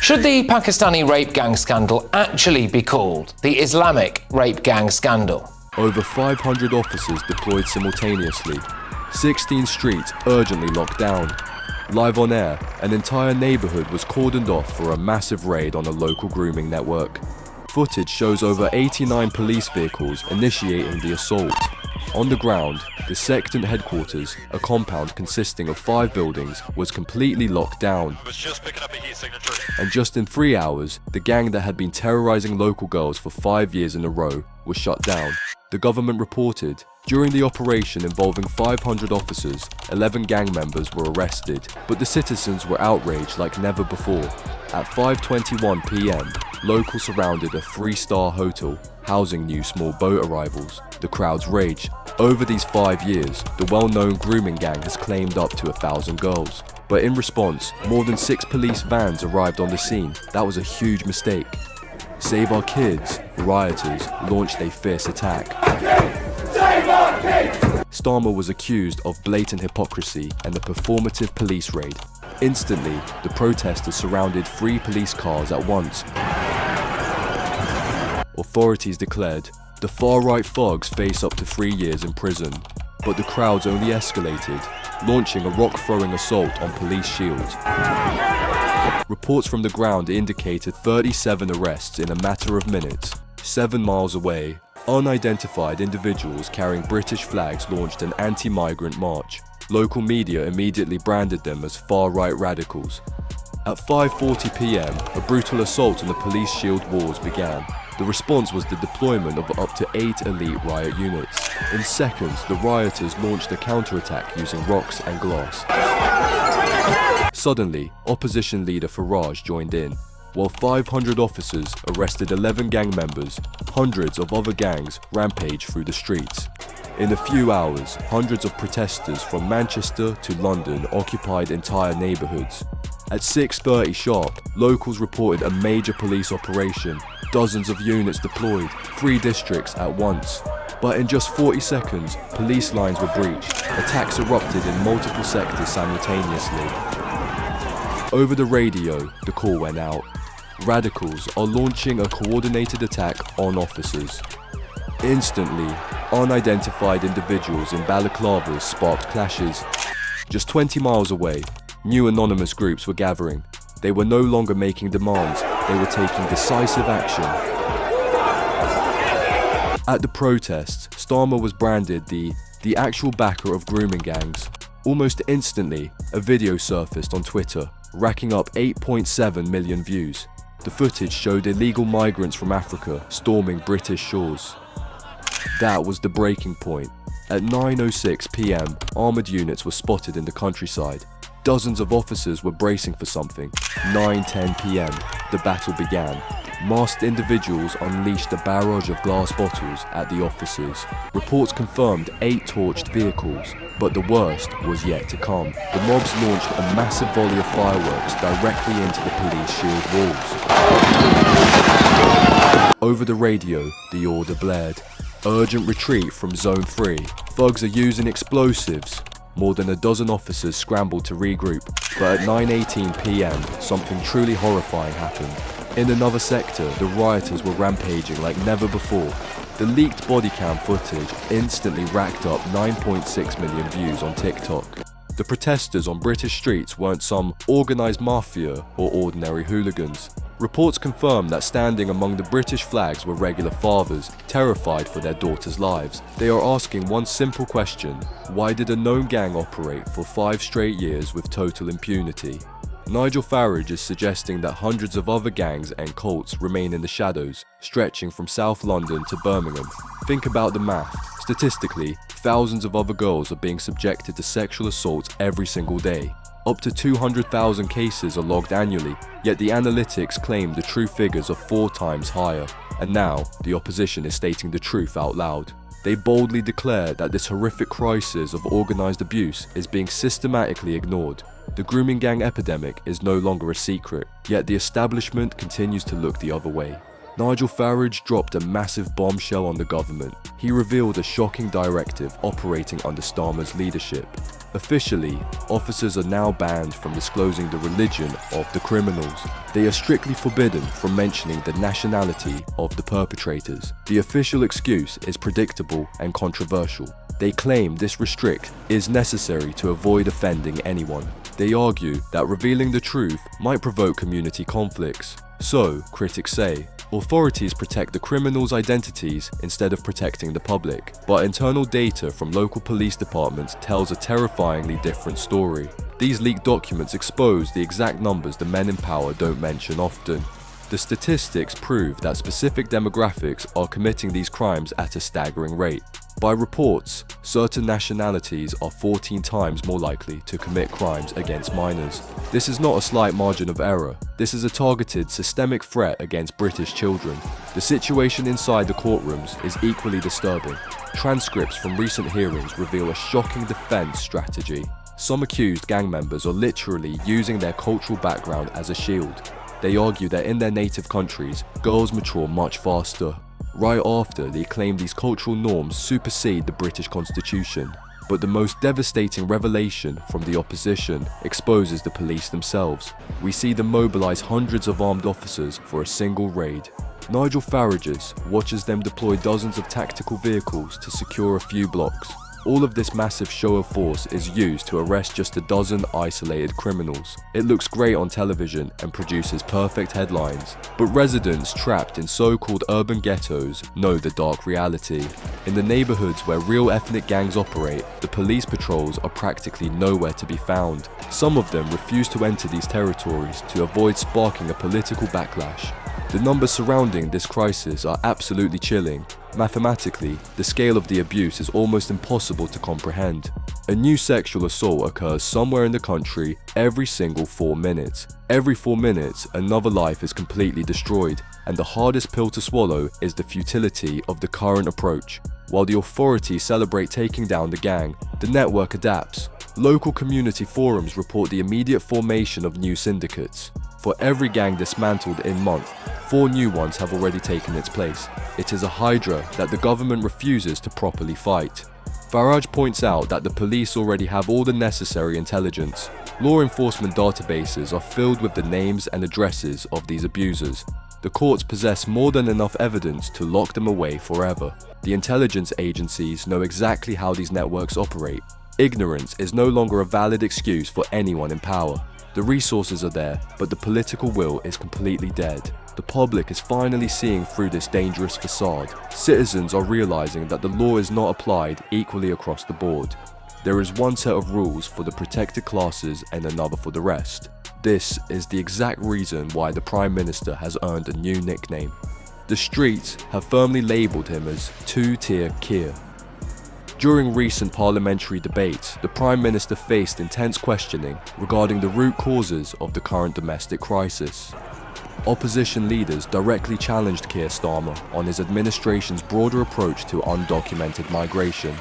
Should the Pakistani rape gang scandal actually be called the Islamic rape gang scandal? Over 500 officers deployed simultaneously. 16 streets urgently locked down. Live on air, an entire neighborhood was cordoned off for a massive raid on a local grooming network. Footage shows over 89 police vehicles initiating the assault. On the ground, the sectant headquarters, a compound consisting of 5 buildings, was completely locked down. And just in 3 hours, the gang that had been terrorizing local girls for 5 years in a row was shut down. The government reported, during the operation involving 500 officers, 11 gang members were arrested, but the citizens were outraged like never before. At 5:21 p.m, locals surrounded a 3-star hotel, housing new small boat arrivals. The crowds raged. Over these 5 years, the well-known grooming gang has claimed up to 1,000 girls. But in response, more than 6 police vans arrived on the scene. That was a huge mistake. Save Our Kids, rioters launched a fierce attack. Save our kids! Starmer was accused of blatant hypocrisy and a performative police raid. Instantly, the protesters surrounded 3 police cars at once. Authorities declared, the far-right thugs face up to 3 years in prison. But the crowds only escalated, launching a rock-throwing assault on police shields. Reports from the ground indicated 37 arrests in a matter of minutes. 7 miles away, unidentified individuals carrying British flags launched an anti-migrant march. Local media immediately branded them as far-right radicals. At 5:40 p.m, a brutal assault on the police shield walls began. The response was the deployment of up to 8 elite riot units. In seconds, the rioters launched a counterattack using rocks and glass. Suddenly, opposition leader Farage joined in. While 500 officers arrested 11 gang members, hundreds of other gangs rampaged through the streets. In a few hours, hundreds of protesters from Manchester to London occupied entire neighbourhoods. At 6:30 sharp, locals reported a major police operation. Dozens of units deployed, 3 districts at once. But in just 40 seconds, police lines were breached. Attacks erupted in multiple sectors simultaneously. Over the radio, the call went out. Radicals are launching a coordinated attack on officers. Instantly, unidentified individuals in balaclavas sparked clashes. Just 20 miles away, new anonymous groups were gathering. They were no longer making demands, they were taking decisive action. At the protests, Starmer was branded the actual backer of grooming gangs. Almost instantly, a video surfaced on Twitter, racking up 8.7 million views. The footage showed illegal migrants from Africa storming British shores. That was the breaking point. At 9:06 p.m, armoured units were spotted in the countryside. Dozens of officers were bracing for something. 9:10 p.m, the battle began. Masked individuals unleashed a barrage of glass bottles at the officers. Reports confirmed 8 torched vehicles, but the worst was yet to come. The mobs launched a massive volley of fireworks directly into the police shield walls. Over the radio, the order blared. Urgent retreat from Zone 3. Thugs are using explosives. More than a dozen officers scrambled to regroup, but at 9:18 p.m, something truly horrifying happened. In another sector, the rioters were rampaging like never before. The leaked body cam footage instantly racked up 9.6 million views on TikTok. The protesters on British streets weren't some organised mafia or ordinary hooligans. Reports confirm that standing among the British flags were regular fathers, terrified for their daughters' lives. They are asking one simple question: why did a known gang operate for 5 straight years with total impunity? Nigel Farage is suggesting that hundreds of other gangs and cults remain in the shadows, stretching from South London to Birmingham. Think about the math. Statistically, thousands of other girls are being subjected to sexual assaults every single day. Up to 200,000 cases are logged annually, yet the analytics claim the true figures are 4 times higher. And now, the opposition is stating the truth out loud. They boldly declare that this horrific crisis of organised abuse is being systematically ignored. The grooming gang epidemic is no longer a secret, yet the establishment continues to look the other way. Nigel Farage dropped a massive bombshell on the government. He revealed a shocking directive operating under Starmer's leadership. Officially, officers are now banned from disclosing the religion of the criminals. They are strictly forbidden from mentioning the nationality of the perpetrators. The official excuse is predictable and controversial. They claim this restrict is necessary to avoid offending anyone. They argue that revealing the truth might provoke community conflicts. So, critics say, authorities protect the criminals' identities instead of protecting the public. But internal data from local police departments tells a terrifyingly different story. These leaked documents expose the exact numbers the men in power don't mention often. The statistics prove that specific demographics are committing these crimes at a staggering rate. By reports, certain nationalities are 14 times more likely to commit crimes against minors. This is not a slight margin of error. This is a targeted, systemic threat against British children. The situation inside the courtrooms is equally disturbing. Transcripts from recent hearings reveal a shocking defense strategy. Some accused gang members are literally using their cultural background as a shield. They argue that in their native countries, girls mature much faster. Right after, they claim these cultural norms supersede the British Constitution. But the most devastating revelation from the opposition exposes the police themselves. We see them mobilise hundreds of armed officers for a single raid. Nigel Farage watches them deploy dozens of tactical vehicles to secure a few blocks. All of this massive show of force is used to arrest just a dozen isolated criminals. It looks great on television and produces perfect headlines. But residents trapped in so-called urban ghettos know the dark reality. In the neighborhoods where real ethnic gangs operate, the police patrols are practically nowhere to be found. Some of them refuse to enter these territories to avoid sparking a political backlash. The numbers surrounding this crisis are absolutely chilling. Mathematically, the scale of the abuse is almost impossible to comprehend. A new sexual assault occurs somewhere in the country every single 4 minutes. Every 4 minutes, another life is completely destroyed, and the hardest pill to swallow is the futility of the current approach. While the authorities celebrate taking down the gang, the network adapts. Local community forums report the immediate formation of new syndicates. For every gang dismantled in month, 4 new ones have already taken its place. It is a hydra that the government refuses to properly fight. Farage points out that the police already have all the necessary intelligence. Law enforcement databases are filled with the names and addresses of these abusers. The courts possess more than enough evidence to lock them away forever. The intelligence agencies know exactly how these networks operate. Ignorance is no longer a valid excuse for anyone in power. The resources are there, but the political will is completely dead. The public is finally seeing through this dangerous facade. Citizens are realizing that the law is not applied equally across the board. There is one set of rules for the protected classes and another for the rest. This is the exact reason why the Prime Minister has earned a new nickname. The streets have firmly labelled him as two-tier Keir. During recent parliamentary debates, the Prime Minister faced intense questioning regarding the root causes of the current domestic crisis. Opposition leaders directly challenged Keir Starmer on his administration's broader approach to undocumented migration.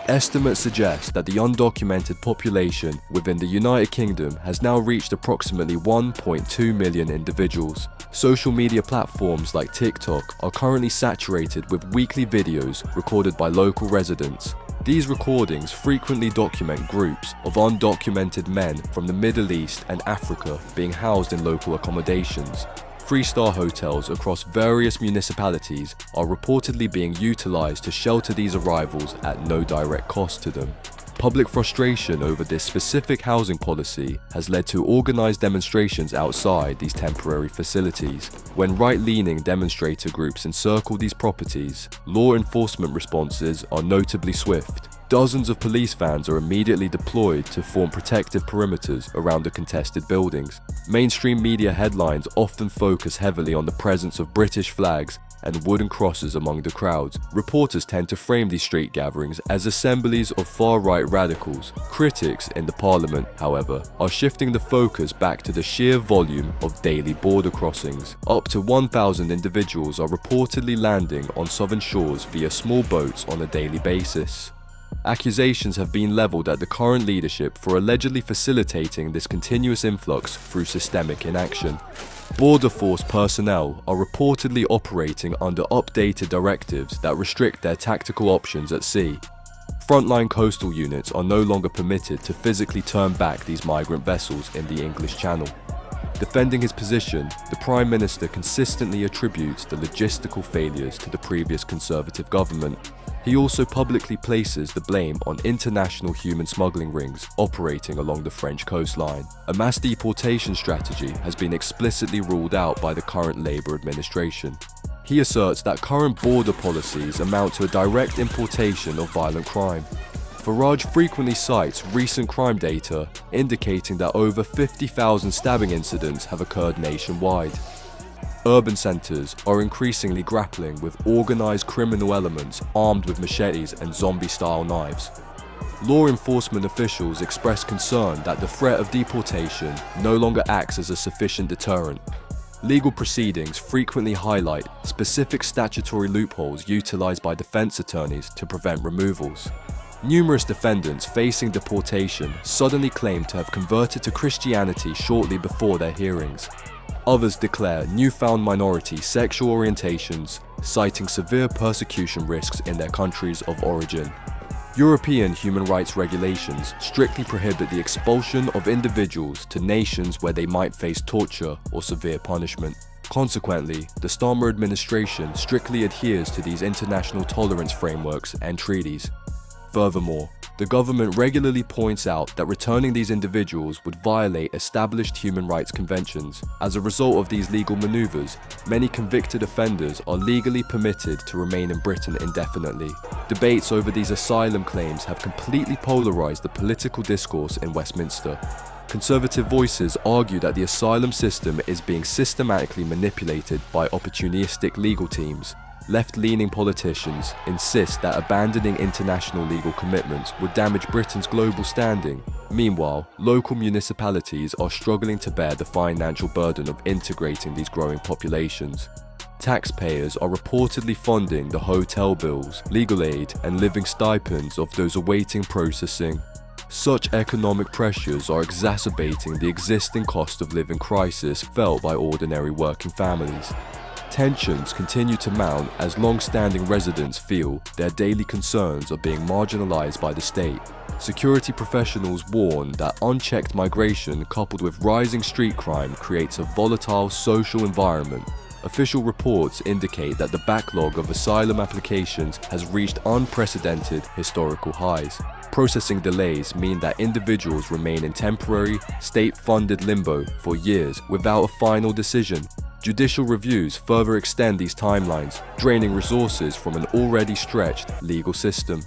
Estimates suggest that the undocumented population within the United Kingdom has now reached approximately 1.2 million individuals. Social media platforms like TikTok are currently saturated with weekly videos recorded by local residents. These recordings frequently document groups of undocumented men from the Middle East and Africa being housed in local accommodations. 3-star hotels across various municipalities are reportedly being utilized to shelter these arrivals at no direct cost to them. Public frustration over this specific housing policy has led to organized demonstrations outside these temporary facilities. When right-leaning demonstrator groups encircle these properties, law enforcement responses are notably swift. Dozens of police vans are immediately deployed to form protective perimeters around the contested buildings. Mainstream media headlines often focus heavily on the presence of British flags and wooden crosses among the crowds. Reporters tend to frame these street gatherings as assemblies of far-right radicals. Critics in the parliament, however, are shifting the focus back to the sheer volume of daily border crossings. Up to 1,000 individuals are reportedly landing on southern shores via small boats on a daily basis. Accusations have been leveled at the current leadership for allegedly facilitating this continuous influx through systemic inaction. Border Force personnel are reportedly operating under updated directives that restrict their tactical options at sea. Frontline coastal units are no longer permitted to physically turn back these migrant vessels in the English Channel. Defending his position, the Prime Minister consistently attributes the logistical failures to the previous Conservative government. He also publicly places the blame on international human smuggling rings operating along the French coastline. A mass deportation strategy has been explicitly ruled out by the current Labour administration. He asserts that current border policies amount to a direct importation of violent crime. Farage frequently cites recent crime data indicating that over 50,000 stabbing incidents have occurred nationwide. Urban centres are increasingly grappling with organised criminal elements armed with machetes and zombie-style knives. Law enforcement officials express concern that the threat of deportation no longer acts as a sufficient deterrent. Legal proceedings frequently highlight specific statutory loopholes utilised by defence attorneys to prevent removals. Numerous defendants facing deportation suddenly claim to have converted to Christianity shortly before their hearings. Others declare newfound minority sexual orientations, citing severe persecution risks in their countries of origin. European human rights regulations strictly prohibit the expulsion of individuals to nations where they might face torture or severe punishment. Consequently, the Starmer administration strictly adheres to these international tolerance frameworks and treaties. Furthermore, the government regularly points out that returning these individuals would violate established human rights conventions. As a result of these legal maneuvers, many convicted offenders are legally permitted to remain in Britain indefinitely. Debates over these asylum claims have completely polarised the political discourse in Westminster. Conservative voices argue that the asylum system is being systematically manipulated by opportunistic legal teams. Left-leaning politicians insist that abandoning international legal commitments would damage Britain's global standing. Meanwhile, local municipalities are struggling to bear the financial burden of integrating these growing populations. Taxpayers are reportedly funding the hotel bills, legal aid, and living stipends of those awaiting processing. Such economic pressures are exacerbating the existing cost of living crisis felt by ordinary working families. Tensions continue to mount as long-standing residents feel their daily concerns are being marginalized by the state. Security professionals warn that unchecked migration coupled with rising street crime creates a volatile social environment. Official reports indicate that the backlog of asylum applications has reached unprecedented historical highs. Processing delays mean that individuals remain in temporary, state-funded limbo for years without a final decision. Judicial reviews further extend these timelines, draining resources from an already stretched legal system.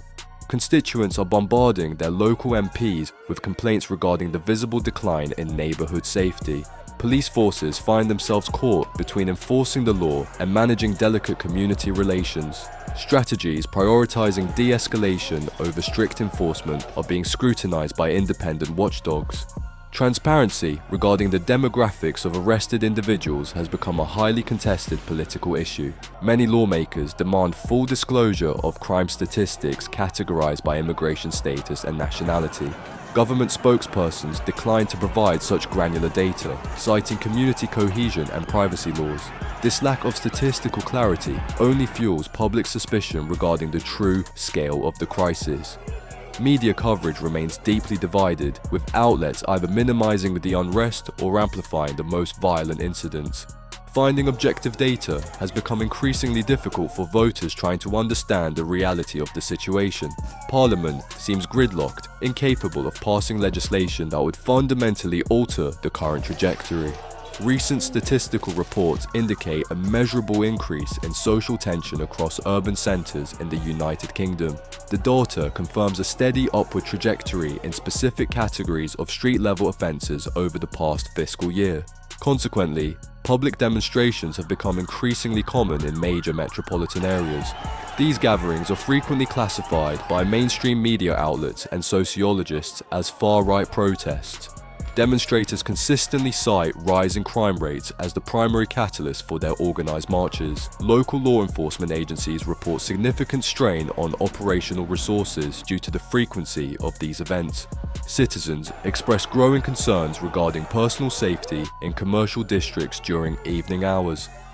Constituents are bombarding their local MPs with complaints regarding the visible decline in neighbourhood safety. Police forces find themselves caught between enforcing the law and managing delicate community relations. Strategies prioritising de-escalation over strict enforcement are being scrutinised by independent watchdogs. Transparency regarding the demographics of arrested individuals has become a highly contested political issue. Many lawmakers demand full disclosure of crime statistics categorized by immigration status and nationality. Government spokespersons decline to provide such granular data, citing community cohesion and privacy laws. This lack of statistical clarity only fuels public suspicion regarding the true scale of the crisis. Media coverage remains deeply divided, with outlets either minimizing the unrest or amplifying the most violent incidents. Finding objective data has become increasingly difficult for voters trying to understand the reality of the situation. Parliament seems gridlocked, incapable of passing legislation that would fundamentally alter the current trajectory. Recent statistical reports indicate a measurable increase in social tension across urban centres in the United Kingdom. The data confirms a steady upward trajectory in specific categories of street-level offences over the past fiscal year. Consequently, public demonstrations have become increasingly common in major metropolitan areas. These gatherings are frequently classified by mainstream media outlets and sociologists as far-right protests. Demonstrators consistently cite rising crime rates as the primary catalyst for their organised marches. Local law enforcement agencies report significant strain on operational resources due to the frequency of these events. citizens expressed growing concerns regarding personal safety in commercial districts during evening hours.